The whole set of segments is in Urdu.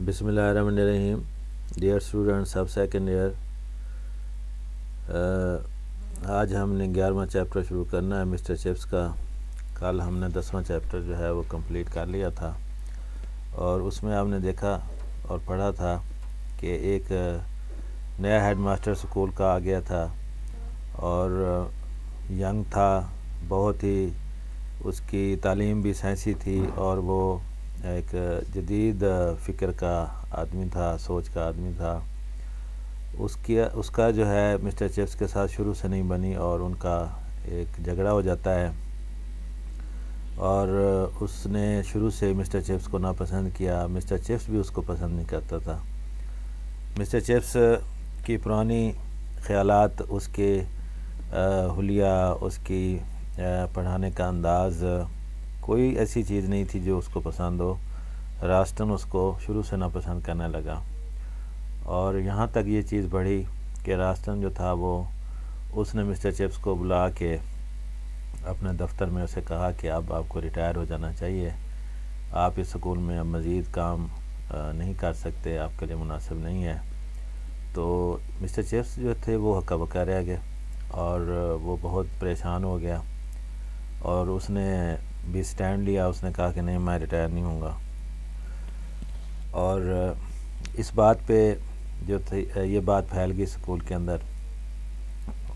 بسم اللہ الرحمن الرحیم. Dear students of second year, آج ہم نے 11واں چیپٹر شروع کرنا ہے مسٹر چپس کا. کل ہم نے 10واں چیپٹر جو ہے وہ کمپلیٹ کر لیا تھا، اور اس میں آپ نے دیکھا اور پڑھا تھا کہ ایک نیا ہیڈ ماسٹر اسکول کا آ گیا تھا، اور ینگ تھا، بہت ہی اس کی تعلیم بھی سائنسی تھی، اور وہ ایک جدید فکر کا آدمی تھا، سوچ کا آدمی تھا. اس کا جو ہے مسٹر چپس کے ساتھ شروع سے نہیں بنی، اور ان کا ایک جھگڑا ہو جاتا ہے، اور اس نے شروع سے مسٹر چپس کو ناپسند کیا. مسٹر چپس بھی اس کو پسند نہیں کرتا تھا. مسٹر چپس کی پرانی خیالات، اس کے حلیہ، اس کی پڑھانے کا انداز، کوئی ایسی چیز نہیں تھی جو اس کو پسند ہو. راسٹن اس کو شروع سے ناپسند کرنے لگا، اور یہاں تک یہ چیز بڑھی کہ راسٹن جو تھا وہ اس نے مسٹر چپس کو بلا کے اپنے دفتر میں اسے کہا کہ اب آپ کو ریٹائر ہو جانا چاہیے، آپ اس سکول میں اب مزید کام نہیں کر سکتے، آپ کے لیے مناسب نہیں ہے. تو مسٹر چپس جو تھے وہ ہکا بکا رہ گئے، اور وہ بہت پریشان ہو گیا، اور اس نے بھی سٹینڈ لیا. اس نے کہا کہ نہیں، میں ریٹائر نہیں ہوں گا. اور اس بات پہ جو تھی یہ بات پھیل گئی اسکول کے اندر،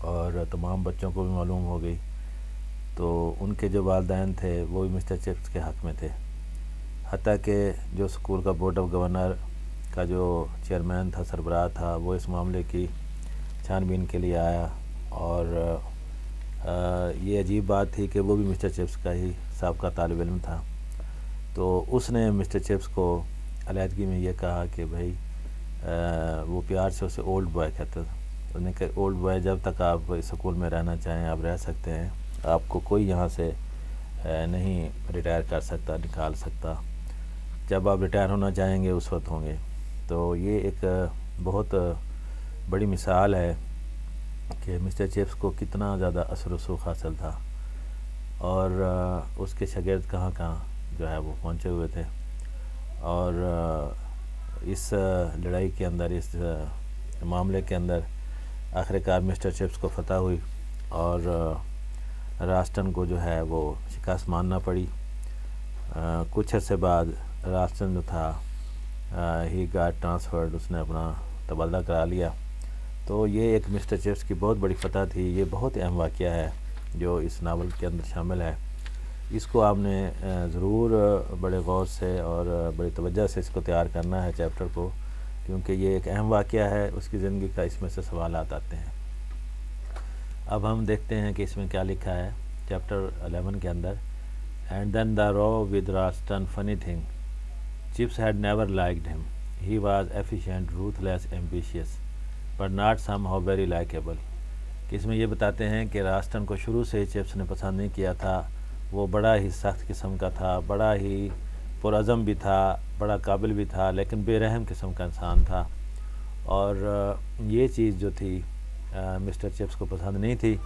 اور تمام بچوں کو بھی معلوم ہو گئی. تو ان کے جو والدین تھے وہ بھی مسٹر چپس کے حق میں تھے، حتیٰ کہ جو اسکول کا بورڈ آف گورنر کا جو چیئرمین تھا، سربراہ تھا، وہ اس معاملے کی چھان بین کے لیے آیا. اور یہ عجیب بات تھی کہ وہ بھی مسٹر چپس کا ہی سابقہ طالب علم تھا. تو اس نے مسٹر چپس کو علیحدگی میں یہ کہا کہ بھائی، وہ پیار سے اسے اولڈ بوائے کہتا تھا. انہوں نے کہا اولڈ بوائے، جب تک آپ اس سکول میں رہنا چاہیں آپ رہ سکتے ہیں، آپ کو کوئی یہاں سے نہیں ریٹائر کر سکتا، نکال سکتا. جب آپ ریٹائر ہونا چاہیں گے اس وقت ہوں گے. تو یہ ایک بہت بڑی مثال ہے کہ مسٹر چپس کو کتنا زیادہ اثر و رسوخ حاصل تھا، اور اس کے شاگرد کہاں کہاں جو ہے وہ پہنچے ہوئے تھے. اور اس لڑائی کے اندر، اس معاملے کے اندر آخر کار مسٹر چپس کو فتح ہوئی، اور راسٹن کو جو ہے وہ شکست ماننا پڑی. کچھ عرصے بعد راسٹن جو تھا ہی گاٹ ٹرانسفرڈ، اس نے اپنا تبادلہ کرا لیا. تو یہ ایک مسٹر چپس کی بہت بڑی فتح تھی. یہ بہت اہم واقعہ ہے جو اس ناول کے اندر شامل ہے. اس کو آپ نے ضرور بڑے غور سے اور بڑی توجہ سے اس کو تیار کرنا ہے چیپٹر کو، کیونکہ یہ ایک اہم واقعہ ہے اس کی زندگی کا. اس میں سے سوالات آتے ہیں. اب ہم دیکھتے ہیں کہ اس میں کیا لکھا ہے چیپٹر 11 کے اندر. And then the row would raston funny thing chips head never liked him. He was efficient, ruthless, ambitious, but not somehow very likeable. کہ اس میں یہ بتاتے ہیں کہ راسٹن کو شروع سے ہی چپس نے پسند نہیں کیا تھا. وہ بڑا ہی سخت قسم کا تھا، بڑا ہی پرعزم بھی تھا، بڑا قابل بھی تھا، لیکن بے رحم قسم کا انسان تھا. اور یہ چیز جو تھی مسٹر چپس کو پسند نہیں تھی.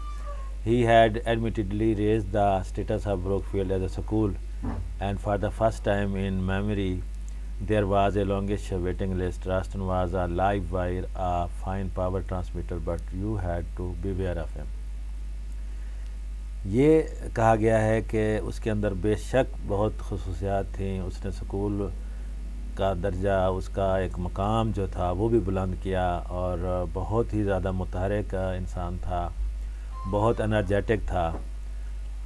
He had admittedly raised the status of Brookfield as a school, and for the first time in memory there was a longish waiting list. Ralston was a live wire, a fine power transmitter, but you had to beware of him. یہ کہا گیا ہے کہ اس کے اندر بے شک بہت خصوصیات تھیں. اس نے سکول کا درجہ، اس کا ایک مقام جو تھا وہ بھی بلند کیا، اور بہت ہی زیادہ متحرک انسان تھا، بہت انرجیٹک تھا.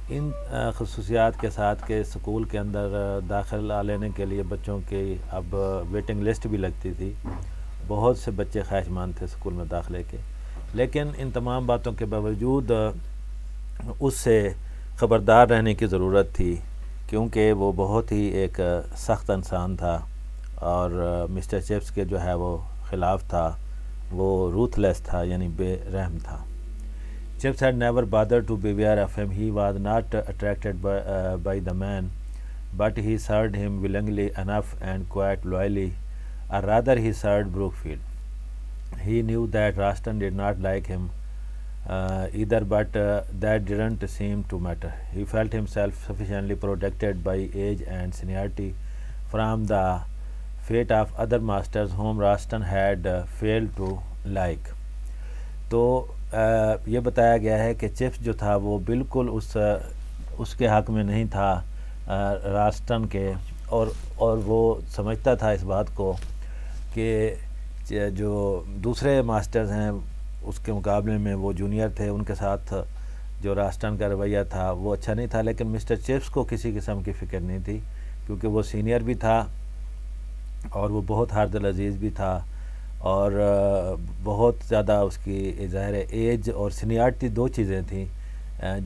ان خصوصیات کے ساتھ کہ سکول کے اندر داخلہ لینے کے لیے بچوں کی اب ویٹنگ لسٹ بھی لگتی تھی. بہت سے بچے خواہشمند تھے سکول میں داخلے کے، لیکن ان تمام باتوں کے باوجود اس سے خبردار رہنے کی ضرورت تھی، کیونکہ وہ بہت ہی ایک سخت انسان تھا، اور مسٹر چپس کے جو ہے وہ خلاف تھا. وہ روتھ لیس تھا، یعنی بے رحم تھا. Chips had never bothered to beware of him. He was not attracted by the man, but he served him willingly enough and quite loyally, or rather he served Brookfield. He knew that Ralston did not like him either, but that didn't seem to matter. He felt himself sufficiently protected by age and seniority from the fate of other masters whom Ralston had failed to like. تو یہ بتایا گیا ہے کہ چپس جو تھا وہ بالکل اس کے حق میں نہیں تھا رالسٹن کے، اور وہ سمجھتا تھا اس بات کو کہ جو دوسرے ماسٹرز ہیں اس کے مقابلے میں وہ جونیئر تھے، ان کے ساتھ جو رالسٹن کا رویہ تھا وہ اچھا نہیں تھا. لیکن مسٹر چپس کو کسی قسم کی فکر نہیں تھی، کیونکہ وہ سینئر بھی تھا اور وہ بہت ہارد العزیز بھی تھا، اور بہت زیادہ اس کی ظاہر ایج اور سینیارٹی دو چیزیں تھیں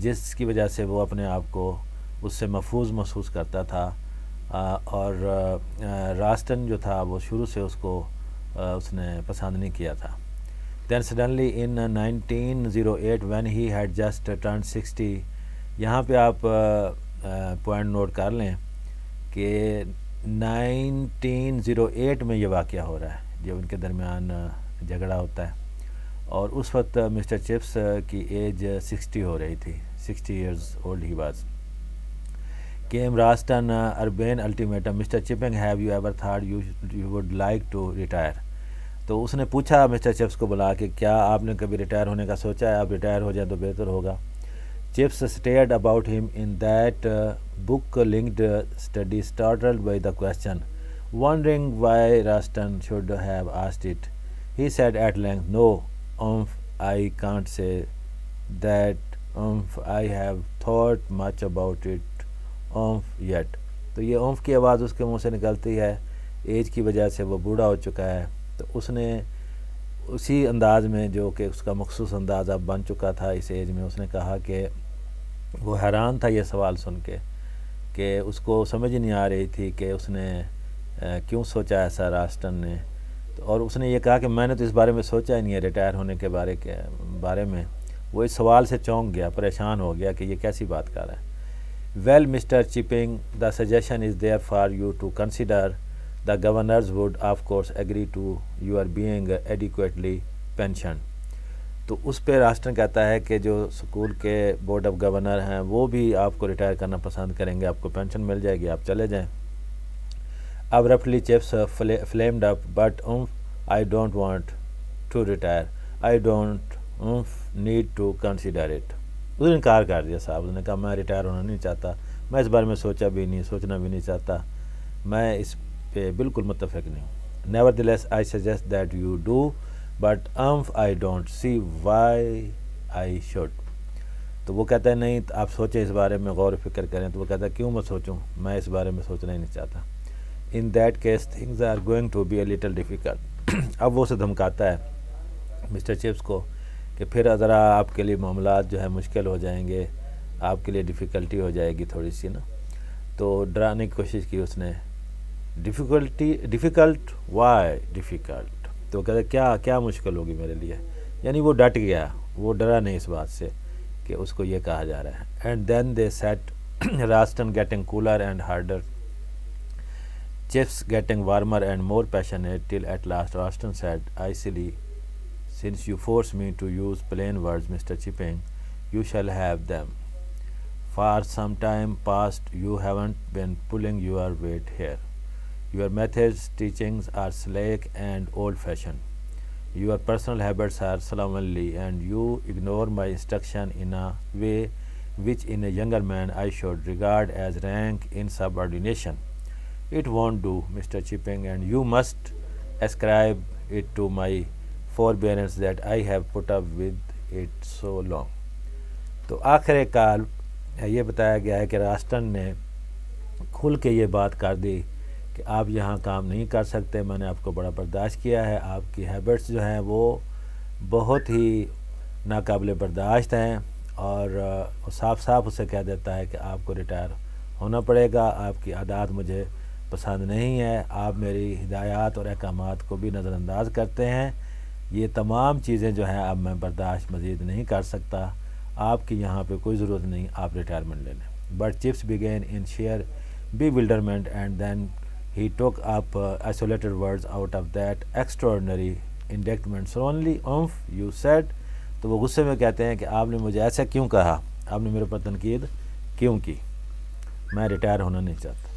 جس کی وجہ سے وہ اپنے آپ کو اس سے محفوظ محسوس کرتا تھا. اور رالسٹن جو تھا وہ شروع سے اس نے پسند نہیں کیا تھا. Then suddenly in 1908 when he had just turned 60، یہاں پہ آپ پوائنٹ نوٹ کر لیں کہ 1908 میں یہ واقعہ ہو رہا ہے جب ان کے درمیان جھگڑا ہوتا ہے، اور اس وقت مسٹر چپس کی ایج 60 ہو رہی تھی. 60 years old he was. Came Ralston urbane ultimatum: Mr. Chipping, have you ever thought you would like to retire؟ تو اس نے پوچھا مسٹر چپس کو بلا کہ کیا آپ نے کبھی ریٹائر ہونے کا سوچا ہے؟ آپ ریٹائر ہو جائیں تو بہتر ہوگا. Chips stared about him in that book-linked study, startled by the question, wondering why Ralston should have asked it. He said at length, "No, I can't say that, I have thought much about it, yet." تو یہ کی آواز اس کے منہ سے نکلتی ہے، ایج کی وجہ سے وہ بوڑھا ہو چکا ہے. تو اس نے اسی انداز میں جو کہ اس کا مخصوص انداز اب بن چکا تھا اس ایج میں، اس نے کہا کہ وہ حیران تھا یہ سوال سن کے کہ اس کو سمجھ نہیں آ رہی تھی کہ اس نے کیوں سوچا ایسا رالسٹن نے. اور اس نے یہ کہا کہ میں نے تو اس بارے میں سوچا ہی نہیں ہے ریٹائر ہونے کے بارے میں. وہ اس سوال سے چونک گیا، پریشان ہو گیا کہ یہ کیسی بات کر رہا ہے. Well, Mr. Chipping, the suggestion is there for you to consider. The governors would of course agree to your being adequately pensioned. تو اس پہ رالسٹن کہتا ہے کہ جو اسکول کے بورڈ آف گورنر ہیں وہ بھی آپ کو ریٹائر کرنا پسند کریں گے، آپ کو پینشن مل جائے گی، آپ چلے جائیں. Abruptly Chips flamed up, but I don't want to retire. I don't need to consider it. اس نے انکار کر دیا صاحب. اس نے کہا میں ریٹائر ہونا نہیں چاہتا، میں اس بارے میں سوچنا بھی نہیں چاہتا، میں اس پہ بالکل متفق نہیں ہوں. Nevertheless, I suggest that you do, but I don't see why I should. تو وہ کہتا ہے نہیں آپ سوچیں اس بارے میں، غور و فکر کریں. تو وہ کہتا ہے کیوں میں سوچوں، میں اس بارے میں سوچنا ہی نہیں چاہتا. In that case things are going to be a little difficult. اب وہ اسے دھمکاتا ہے مسٹر چپس کو کہ پھر ذرا آپ کے لیے معاملات جو ہے مشکل ہو جائیں گے، آپ کے لیے ڈیفیکلٹی ہو جائے گی تھوڑی سی نا. تو ڈرانے کی کوشش کی اس نے. Difficult why difficult? تو کہتا کیا مشکل ہوگی میرے لیے. یعنی وہ ڈٹ گیا، وہ ڈرا نہیں اس بات سے کہ اس کو یہ کہا جا رہا ہے. And then they set Ralston getting cooler and harder, Chips getting warmer and more passionate, till at last Ralston said icily, "Since you force me to use plain words, Mr. Chipping, you shall have them. For some time past you haven't been pulling your weight here. Your methods, teachings are slack and old-fashioned. Your personal habits are slovenly, and you ignore my instruction in a way which in a younger man I should regard as rank insubordination. It won't do, Mr. Chipping, and you must ascribe it to my forbearance that I have put up with it so long." تو آخر کار یہ بتایا گیا ہے کہ رالسٹن نے کھل کے یہ بات کر دی کہ آپ یہاں کام نہیں کر سکتے، میں نے آپ کو بڑا برداشت کیا ہے، آپ کی ہیبٹس جو ہیں وہ بہت ہی ناقابل برداشت ہیں، اور صاف صاف اسے کہہ دیتا ہے کہ آپ کو ریٹائر ہونا پڑے گا، آپ کی عادات مجھے پسند نہیں ہے، آپ میری ہدایات اور احکامات کو بھی نظر انداز کرتے ہیں، یہ تمام چیزیں جو ہیں اب میں برداشت مزید نہیں کر سکتا، آپ کی یہاں پہ کوئی ضرورت نہیں، آپ ریٹائرمنٹ لے لیں. But Chips began in sheer bewilderment, and then he took up isolated words out of that extraordinary indictment. So only you said. تو وہ غصے میں کہتے ہیں کہ آپ نے مجھے ایسا کیوں کہا، آپ نے میرے پر تنقید کیوں کی، میں ریٹائر ہونا نہیں چاہتا.